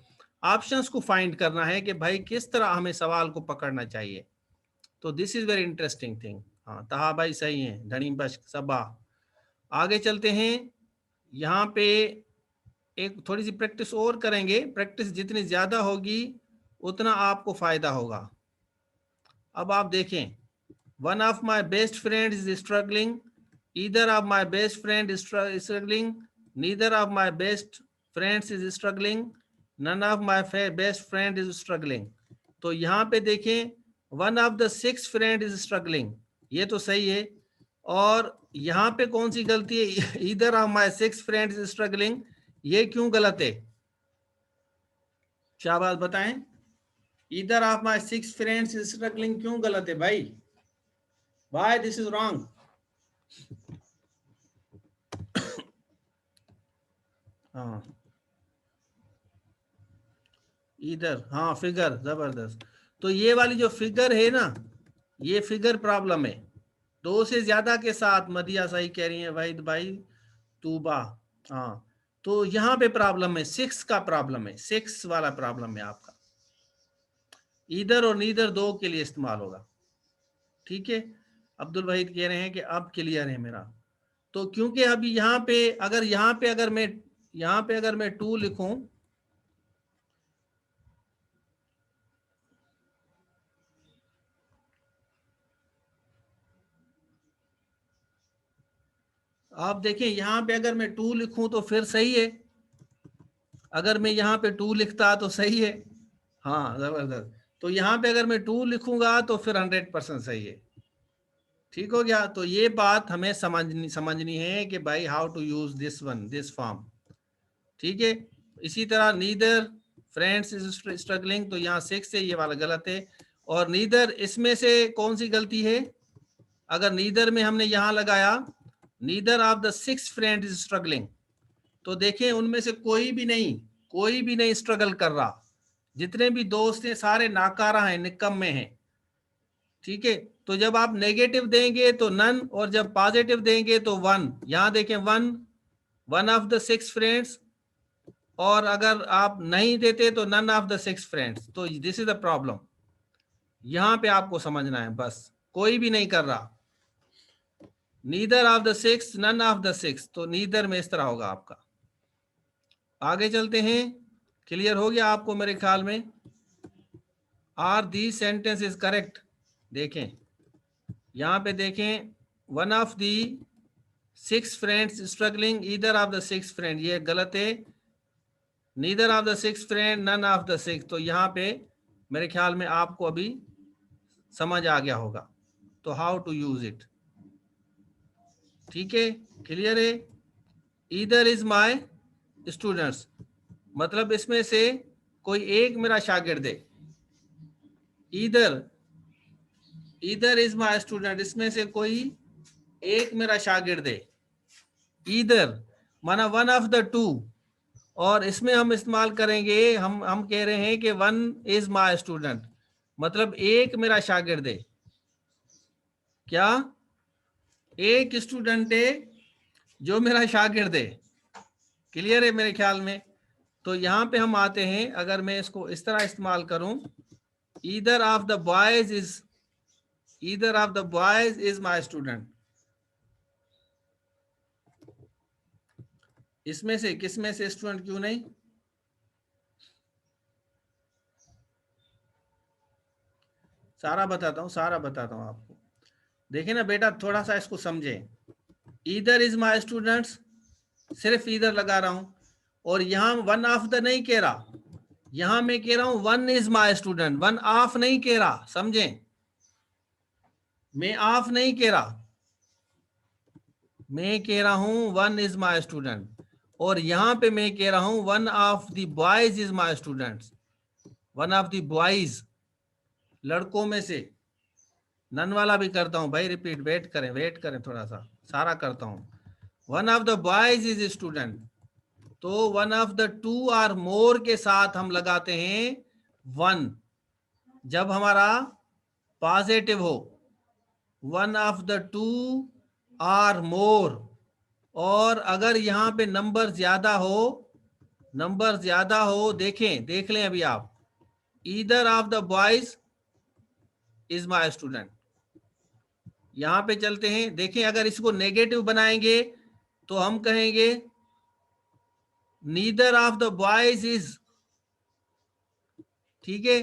ऑप्शंस को फाइंड करना है कि भाई किस तरह हमें सवाल को पकड़ना चाहिए। तो this is very interesting thing. हाँ तहा भाई सही है, धनी बश सबा। आगे चलते हैं, यहाँ पे एक थोड़ी सी प्रैक्टिस और करेंगे। प्रैक्टिस जितनी ज्यादा होगी उतना आपको फायदा होगा। अब आप देखें, one of my best friend is struggling, either of my best friend is struggling, neither of my best friends is struggling, none of my best friend is struggling. तो यहाँ पे देखें, one of the six friend is struggling, ये तो सही है। और यहाँ पे कौन सी गलती है, either of my six friend is struggling, ये क्यों गलत है, शाबाश बताएं। Either of my six friends is struggling क्यों गलत है भाई, व्हाई दिस इज रॉन्ग। हाँ इधर, हाँ फिगर, जबरदस्त। तो ये वाली जो फिगर है ना, ये फिगर प्रॉब्लम है। दो से ज्यादा के साथ, मदिया सही कह रही है, वहीद भाई, तूबा, हाँ। तो यहाँ पे प्रॉब्लम है, सिक्स का प्रॉब्लम है, सिक्स वाला प्रॉब्लम है आपका। इधर और नीदर दो के लिए इस्तेमाल होगा, ठीक है। अब्दुल वहीद कह रहे हैं कि अब क्लियर है मेरा। तो क्योंकि अभी यहाँ पे अगर मैं टू लिखूं, आप देखें यहाँ पे अगर मैं टू लिखूं तो फिर सही है, अगर मैं यहाँ पे टू लिखता तो सही है। हाँ जबरदस्त। तो यहाँ पे अगर मैं टू लिखूंगा तो फिर 100% सही है, ठीक हो गया। तो ये बात हमें समझनी है कि भाई how to use this one, this form, ठीक है। इसी तरह नीदर फ्रेंड्स इज स्ट्रगलिंग, तो यहाँ सिक्स है, ये वाला गलत है। और नीदर, इसमें से कौन सी गलती है, अगर नीदर में हमने यहाँ लगाया neither of the six friend is struggling, तो देखें उनमें से कोई भी नहीं स्ट्रगल कर रहा, जितने भी दोस्त हैं सारे नाकारा हैं, निकम्मे हैं, ठीक है। तो जब आप नेगेटिव देंगे तो नन, और जब पॉजिटिव देंगे तो वन। यहां देखें one, one of the six friends, और अगर आप नहीं देते तो none of the six friends. तो दिस इज द प्रॉब्लम, यहां पे आपको समझना है बस, कोई भी नहीं कर रहा, neither of the six, none of the six, तो नीदर में इस तरह होगा आपका। आगे चलते हैं, क्लियर हो गया आपको मेरे ख्याल में। Are the sentence is correct, देखें यहां पे देखें, one of the six friends struggling, either of the six friend, ये गलत है। Neither of the six friend, none of the six, तो यहाँ पे मेरे ख्याल में आपको अभी समझ आ गया होगा, तो हाउ टू यूज इट, ठीक है, क्लियर है। ईदर इज माय स्टूडेंट्स, मतलब इसमें से कोई एक मेरा शागिर्द है। Either, either is my student, इसमें से कोई एक मेरा शागिर्द है। ईदर माना वन ऑफ द टू, और इसमें हम इस्तेमाल करेंगे, हम कह रहे हैं कि वन इज माय स्टूडेंट, मतलब एक मेरा शागिर्द है। क्या, एक स्टूडेंट है जो मेरा शागिर्द है, क्लियर है मेरे ख्याल में। तो यहां पे हम आते हैं, अगर मैं इसको इस तरह इस्तेमाल करूं, either of the boys is, either of the boys is my student, इसमें से किस में से स्टूडेंट क्यों नहीं, सारा बताता हूं आपको। देखे ना बेटा, थोड़ा सा इसको समझे। ईदर इज माई स्टूडेंट्स, सिर्फ ईदर लगा रहा हूं, और यहां वन ऑफ द नहीं कह रहा, यहां मैं कह रहा हूं one is my student, one of नहीं कह रहा, समझे? मैं ऑफ नहीं कह रहा, मैं कह रहा हूं वन इज माई स्टूडेंट, और यहां पे मैं कह रहा हूं one of the boys is my students, one of the boys, लड़कों में से। नन वाला भी करता हूं भाई, रिपीट, वेट करें थोड़ा सा, सारा करता हूं। One of the boys is student, तो one of the two are more के साथ हम लगाते हैं वन, जब हमारा पॉजिटिव हो। One of the two are more, और अगर यहां पे नंबर ज्यादा हो, नंबर ज्यादा हो, देखें, देख लें अभी आप, either of the boys is my student. यहां पे चलते हैं, देखें, अगर इसको नेगेटिव बनाएंगे तो हम कहेंगे neither of the boys is, ठीक है,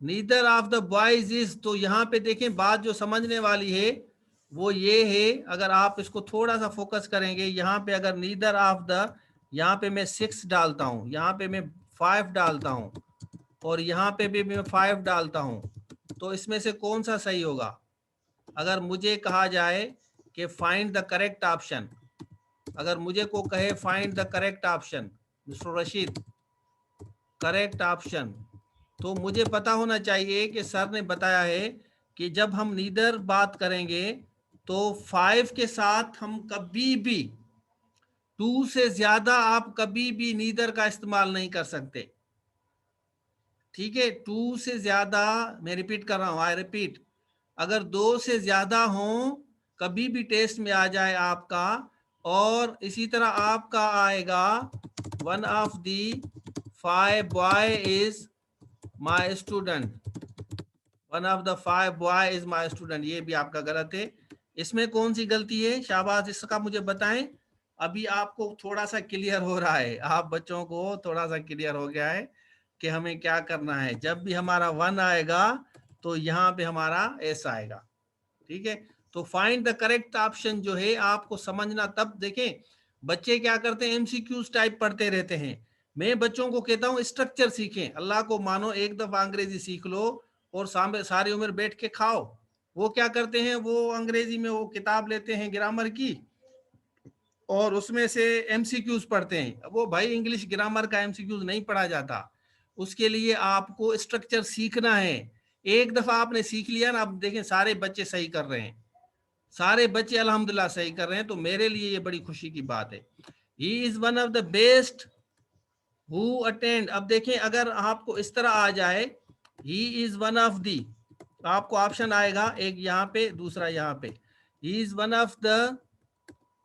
neither of the boys is. तो यहां पे देखें, बात जो समझने वाली है वो ये है, अगर आप इसको थोड़ा सा फोकस करेंगे, यहां पे अगर नीदर ऑफ द, यहां पे मैं 6 डालता हूं, यहां पे मैं 5 डालता हूं, और यहां पे भी मैं 5 डालता हूं, तो इसमें से कौन सा सही होगा? अगर मुझे कहा जाए कि फाइंड द करेक्ट ऑप्शन, अगर मुझे को कहे find the correct option, mister Rashid, correct option, तो मुझे पता होना चाहिए कि सर ने बताया है कि जब हम नीदर बात करेंगे तो 5 के साथ हम कभी भी, 2 से ज्यादा आप कभी भी नीदर का इस्तेमाल नहीं कर सकते, ठीक है? 2 से ज्यादा, मैं रिपीट कर रहा हूं, आई रिपीट, अगर 2 से ज्यादा हो कभी भी टेस्ट में आ जाए आपका, और इसी तरह आपका आएगा one of the 5 boy is my student, one of the 5 boy is my student, ये भी आपका गलत है। इसमें कौन सी गलती है, शाबाश, इसका मुझे बताएं। अभी आपको थोड़ा सा क्लियर हो रहा है, आप बच्चों को थोड़ा सा क्लियर हो गया है कि हमें क्या करना है। जब भी हमारा वन आएगा तो यहाँ पे हमारा एस आएगा, ठीक है? तो फाइंड द करेक्ट ऑप्शन जो है आपको समझना, तब देखें बच्चे क्या करते हैं, एमसीक्यूज टाइप पढ़ते रहते हैं। मैं बच्चों को कहता हूँ स्ट्रक्चर सीखें, अल्लाह को मानो, एक दफा अंग्रेजी सीख लो और सारी उम्र बैठ के खाओ। वो क्या करते हैं, वो अंग्रेजी में वो किताब लेते हैं ग्रामर की, और उसमें से एमसीक्यूज पढ़ते हैं। वो भाई इंग्लिश ग्रामर का एमसीक्यूज नहीं पढ़ा जाता, उसके लिए आपको स्ट्रक्चर सीखना है। एक दफा आपने सीख लिया ना, अब देखें सारे बच्चे सही कर रहे हैं, सारे बच्चे अल्हम्दुलिल्लाह सही कर रहे हैं, तो मेरे लिए ये बड़ी खुशी की बात है। ही is one of the best who attend, अब देखें अगर आपको इस तरह आ जाए, ही इज वन ऑफ दी, आपको ऑप्शन आएगा एक यहाँ पे, दूसरा यहाँ पे, ही is one of the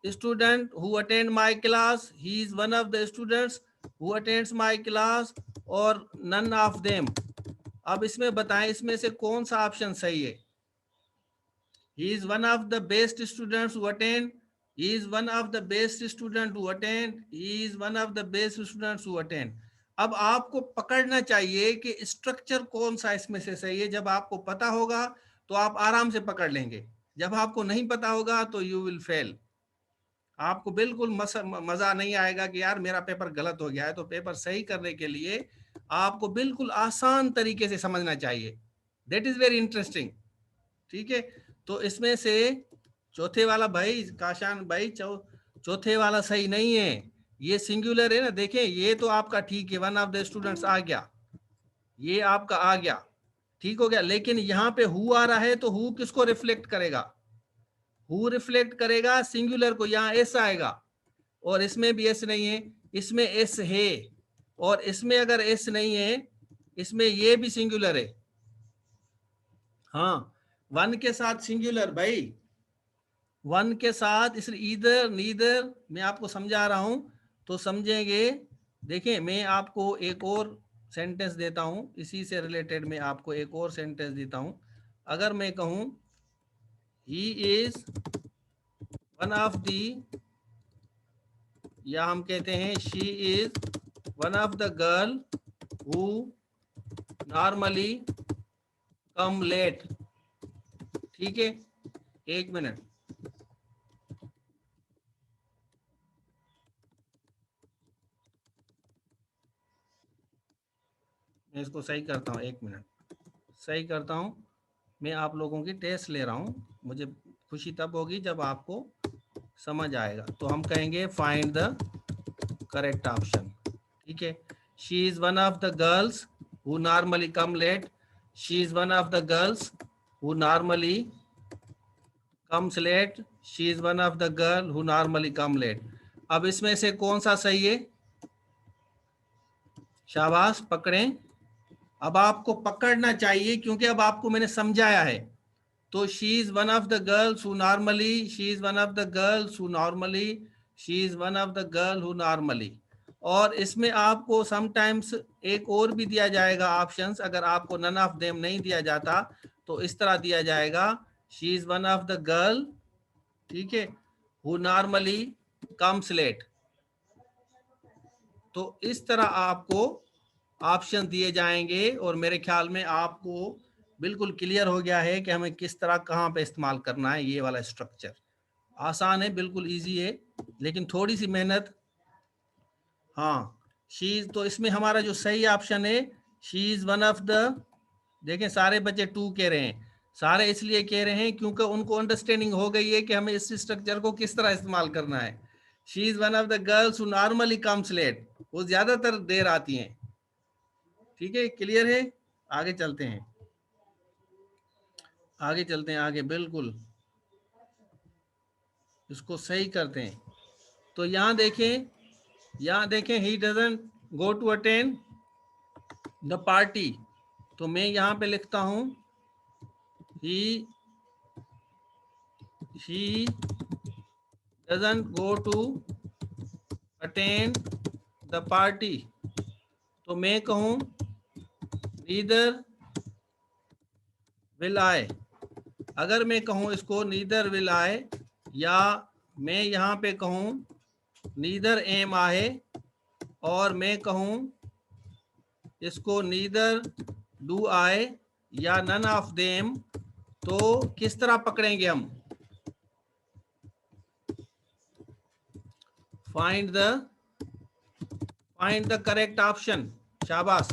student who attend my class, he is one of the students who attends my class, और none of them। अब इसमें बताएं, इसमें से कौन सा ऑप्शन सही है? he is one of the best students who attend, he is one of the best student who attend, he is one of the best students who attend। अब आपको पकड़ना चाहिए कि स्ट्रक्चर कौन सा इसमें से सही है। जब आपको पता होगा तो आप आराम से पकड़ लेंगे, जब आपको नहीं पता होगा तो यू विल फेल, आपको बिल्कुल मजा नहीं आएगा कि यार मेरा पेपर गलत हो गया है। तो पेपर सही करने के लिए आपको बिल्कुल आसान तरीके से समझना चाहिए, दैट इज वेरी इंटरेस्टिंग, ठीक है? तो इसमें से चौथे वाला भाई काशान भाई, चौथे वाला सही नहीं है, ये सिंगुलर है ना, देखें ये तो आपका ठीक है, वन ऑफ द स्टूडेंट्स आ गया, ये आपका आ गया, ठीक हो गया, लेकिन यहाँ पे हु आ रहा है, तो हु किसको रिफ्लेक्ट करेगा? हु रिफ्लेक्ट करेगा सिंगुलर को, यहाँ एस आएगा, और इसमें भी एस नहीं है, इसमें एस है, और इसमें अगर एस नहीं है, इसमें ये भी सिंगुलर है। हाँ, वन के साथ सिंगुलर भाई, वन के साथ, इसलिए इधर नीदर मैं आपको समझा रहा हूं तो समझेंगे। देखें मैं आपको एक और सेंटेंस देता हूं, इसी से रिलेटेड मैं आपको एक और सेंटेंस देता हूं। अगर मैं कहूं he is one of the, या हम कहते हैं she is one of the girl who normally come late, ठीक है? एक मिनट, मैं इसको सही करता हूँ, एक मिनट सही करता हूँ। मैं आप लोगों की टेस्ट ले रहा हूँ, मुझे खुशी तब होगी जब आपको समझ आएगा। तो हम कहेंगे फाइंड द करेक्ट ऑप्शन, ठीक है। She is one of the girls who normally come late, she is one of the girls who normally comes late, she is one of the girl who normally come late. अब इसमें से कौन सा सही है? शाबाश, पकड़ें। अब आपको पकड़ना चाहिए क्योंकि अब आपको मैंने समझाया है। तो she is one of the girls who normally, she is one of the girls who normally, she is one of the girl who normally. और इसमें आपको समटाइम्स एक और भी दिया जाएगा ऑप्शंस, अगर आपको नन ऑफ देम नहीं दिया जाता तो इस तरह दिया जाएगा, she is one of the girl, ठीक है, हु नॉर्मली कम्स लेट। तो इस तरह आपको ऑप्शन दिए जाएंगे और मेरे ख्याल में आपको बिल्कुल क्लियर हो गया है कि हमें किस तरह कहाँ पे इस्तेमाल करना है। ये वाला स्ट्रक्चर आसान है, बिल्कुल इजी है, लेकिन थोड़ी सी मेहनत। हाँ, शी इज, तो इसमें हमारा जो सही ऑप्शन है, she is one of the, देखें सारे बच्चे टू कह रहे हैं, सारे इसलिए कह रहे हैं क्योंकि उनको अंडरस्टैंडिंग हो गई है कि हमें इस स्ट्रक्चर को किस तरह इस्तेमाल करना है। She is one of the girls who normally comes late, वो ज्यादातर देर आती हैं। ठीक है, क्लियर है? आगे चलते हैं, आगे चलते हैं, आगे बिल्कुल इसको सही करते हैं। तो यहाँ देखें, यहाँ देखें, he doesn't go to attend the party. तो मैं यहाँ पे लिखता हूँ he doesn't go to attend the party. तो मैं कहूँ नीदर विल आई। अगर मैं कहूँ इसको नीदर विल आई, या मैं यहाँ पे कहूँ नीदर एम आई, और मैं कहूँ इसको नीदर डू आई या नन ऑफ देम, तो किस तरह पकड़ेंगे हम? Find the correct option. शाबाश,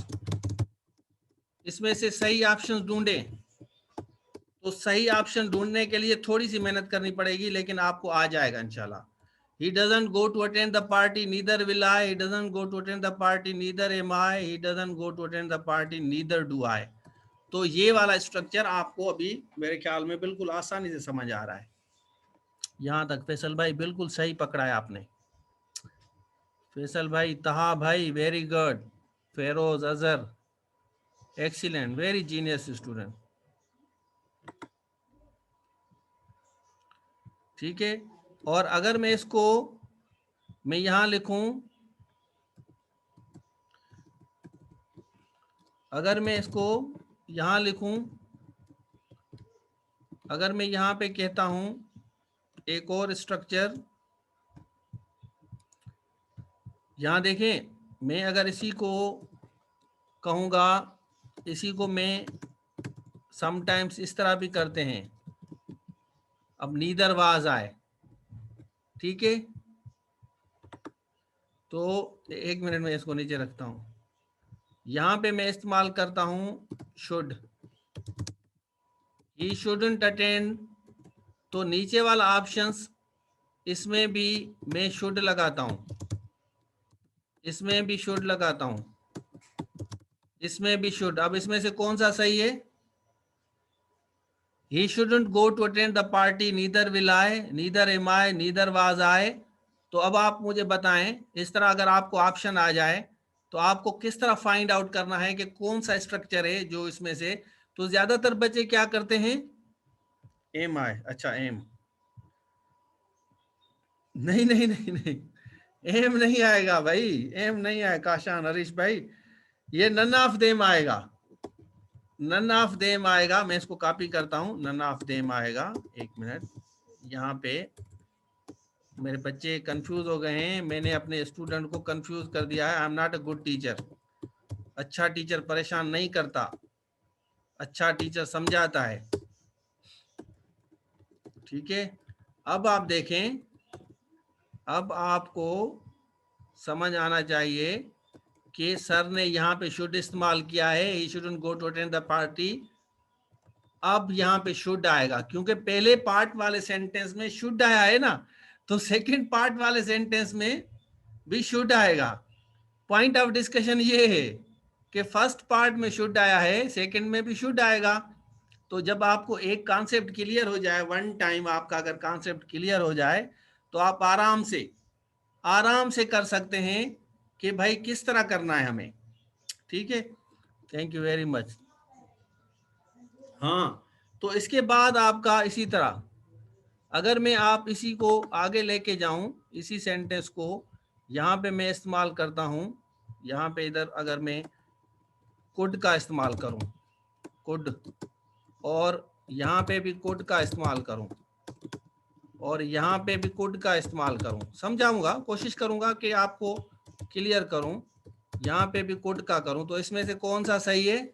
इसमें से सही ऑप्शन ढूंढें। तो सही ऑप्शन ढूंढने के लिए थोड़ी सी मेहनत करनी पड़ेगी, लेकिन आपको आ जाएगा इंशाल्लाह। He doesn't go to attend the party, neither will I. He doesn't go to attend the party, neither am I. He doesn't go to attend the party, neither do I. तो ये वाला स्ट्रक्चर आपको अभी मेरे ख्याल में बिल्कुल आसानी से समझ आ रहा है। यहाँ तक फैसल भाई बिल्कुल सही पकड़ा है आपने। फैसल भाई, तहा भाई, very good. Feroz, Azhar, excellent, very genius student. ठीक है, और अगर मैं इसको मैं यहाँ लिखूं, अगर मैं इसको यहाँ लिखूं, अगर मैं यहाँ पे कहता हूं एक और स्ट्रक्चर, यहाँ देखें, मैं अगर इसी को कहूँगा, इसी को मैं समटाइम्स इस तरह भी करते हैं। अब नीदर वाज आए, ठीक है, तो एक मिनट में इसको नीचे रखता हूँ। यहाँ पे मैं इस्तेमाल करता हूँ शुड, ही शुडंट अटेंड। तो नीचे वाला ऑप्शंस, इसमें भी मैं शुड लगाता हूँ, इसमें भी शुड लगाता हूँ, इसमें भी शुड। अब इसमें से कौन सा सही है? He shouldn't go to attend the party, neither will I, neither am I, neither was I. तो अब आप मुझे बताएं, इस तरह अगर आपको ऑप्शन आ जाए तो आपको किस तरह फाइंड आउट करना है कि कौन सा स्ट्रक्चर है जो इसमें से। तो ज्यादातर बच्चे क्या करते हैं? एम आई, अच्छा एम, नहीं नहीं नहीं नहीं, एम नहीं आएगा भाई, एम नहीं आएगा काशान, हरीश भाई, ये नन ऑफ देम आएगा, नन ऑफ देम आएगा। मैं इसको कॉपी करता हूं, नन ऑफ देम आएगा। एक मिनट, यहाँ पे मेरे बच्चे कंफ्यूज हो गए हैं, मैंने अपने स्टूडेंट को कंफ्यूज कर दिया है। आई am not a good teacher. अच्छा टीचर परेशान नहीं करता, अच्छा टीचर समझाता है। ठीक है, अब आप देखें, अब आपको समझ आना चाहिए कि सर ने यहाँ पे शुड इस्तेमाल किया है, he shouldn't go to attend the party. अब यहाँ पे शुड आएगा क्योंकि पहले पार्ट वाले सेंटेंस में शुड आया है ना, तो सेकंड पार्ट वाले सेंटेंस में भी शुड आएगा। पॉइंट ऑफ डिस्कशन ये है कि फर्स्ट पार्ट में शुड आया है, सेकंड में भी शुड आएगा। तो जब आपको एक कॉन्सेप्ट क्लियर हो जाए, वन टाइम आपका अगर कॉन्सेप्ट क्लियर हो जाए, तो आप आराम से कर सकते हैं कि भाई किस तरह करना है हमें। ठीक है, थैंक यू वेरी मच। हाँ, तो इसके बाद आपका इसी तरह अगर मैं आप इसी को आगे लेके जाऊं, इसी सेंटेंस को यहाँ पे मैं इस्तेमाल करता हूं, यहाँ पे इधर अगर मैं कुड का इस्तेमाल करूं, कुड, और यहाँ पे भी कुड का इस्तेमाल करूं, और यहाँ पे भी कुड का इस्तेमाल करूं, समझाऊंगा, कोशिश करूंगा कि आपको क्लियर करूं। यहाँ पे भी कुड का करूं, तो इसमें से कौन सा सही है?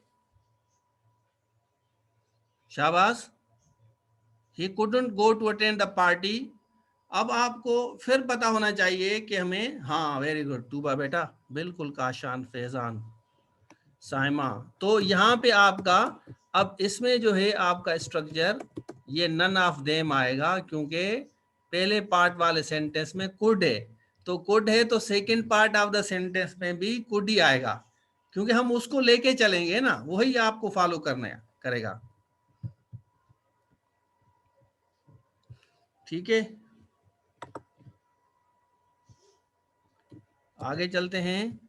शाबाश, he couldn't go to attend the party. अब आपको फिर पता होना चाहिए कि हमें, हाँ वेरी गुड तूबा बेटा, बिल्कुल काशान, फैजान, साइमा। तो यहाँ पे आपका, अब इसमें जो है आपका स्ट्रक्चर ये नन ऑफ देम आएगा, क्योंकि पहले पार्ट वाले सेंटेंस में कुड है, तो कुड है तो second part of the sentence में भी कुड ही आएगा, क्योंकि हम उसको लेके चलेंगे ना, वही आपको फॉलो करना करेगा। ठीक है, आगे चलते हैं।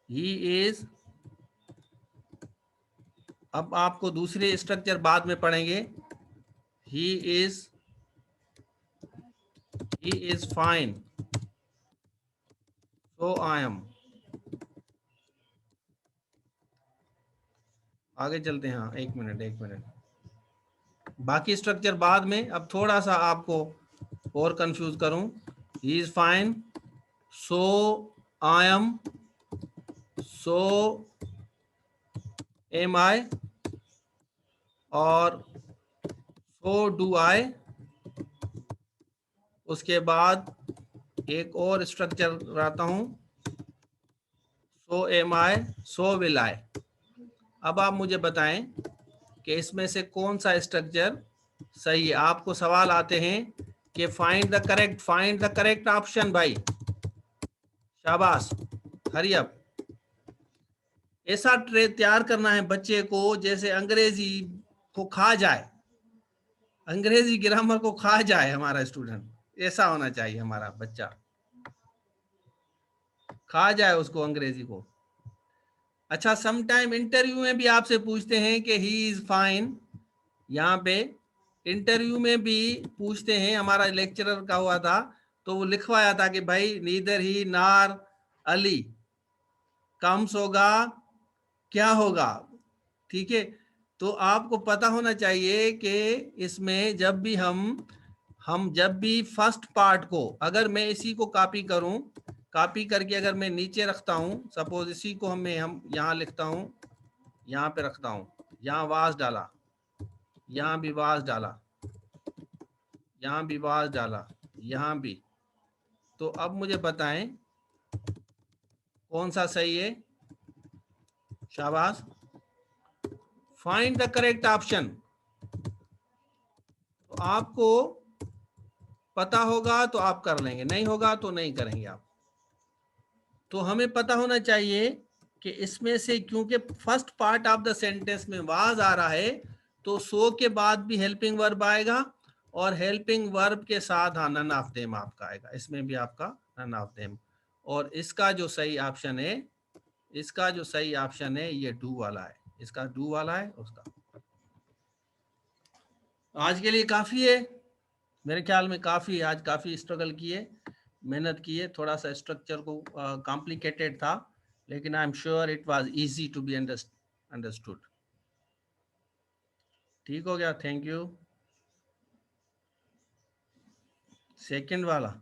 ही इज, अब आपको दूसरे स्ट्रक्चर बाद में पढ़ेंगे। ही is fine, so I M. आगे चलते हैं, हाँ एक मिनट, बाकी स्ट्रक्चर बाद में। अब थोड़ा सा आपको और कंफ्यूज करूं, he is fine, so I am, so am I, और सो डू आई। उसके बाद एक और स्ट्रक्चर लाता हूं, सो am I, so will I. अब आप मुझे बताएं कि इसमें से कौन सा स्ट्रक्चर सही है। आपको सवाल आते हैं कि फाइंड द करेक्ट ऑप्शन। भाई शाबाश, हरी अप। ऐसा तैयार करना है बच्चे को जैसे अंग्रेजी को खा जाए, अंग्रेजी ग्रामर को खा जाए हमारा स्टूडेंट, ऐसा होना चाहिए हमारा बच्चा, खा जाए उसको अंग्रेजी को। अच्छा, सम टाइम इंटरव्यू में भी आपसे पूछते हैं कि ही इज फाइन, यहाँ पे इंटरव्यू में भी पूछते हैं, हमारा लेक्चरर का हुआ था तो वो लिखवाया था कि भाई नीदर ही नार अली कम्स होगा, क्या होगा। ठीक है, तो आपको पता होना चाहिए कि इसमें जब भी हम जब भी फर्स्ट पार्ट को, अगर मैं इसी को कॉपी करूं, कॉपी करके अगर मैं नीचे रखता हूं, सपोज इसी को हम यहाँ लिखता हूं, यहाँ पे रखता हूं, यहाँ वाज डाला, यहाँ भी वाज डाला, यहाँ भी वाज डाला, यहाँ भी, तो अब मुझे बताएं कौन सा सही है। शाबाश, फाइंड द करेक्ट ऑप्शन। तो आपको पता होगा तो आप कर लेंगे, नहीं होगा तो नहीं करेंगे आप। तो हमें पता होना चाहिए कि इसमें से, क्योंकि first part of the sentence में वाज आ रहा है, तो सो के बाद भी हेल्पिंग वर्ब आएगा, और हेल्पिंग वर्ब के साथ हाँ नन ऑफ देम आपका आएगा, इसमें भी आपका नन ऑफ देम। और इसका जो सही ऑप्शन है, इसका जो सही ऑप्शन है ये डू वाला है, इसका डू वाला है उसका। आज के लिए काफी है, मेरे ख्याल में काफी, आज काफी स्ट्रगल किए, मेहनत किए, थोड़ा सा स्ट्रक्चर को कॉम्प्लिकेटेड था, लेकिन I am sure it was easy to be understood. ठीक हो गया, थैंक यू। सेकंड वाला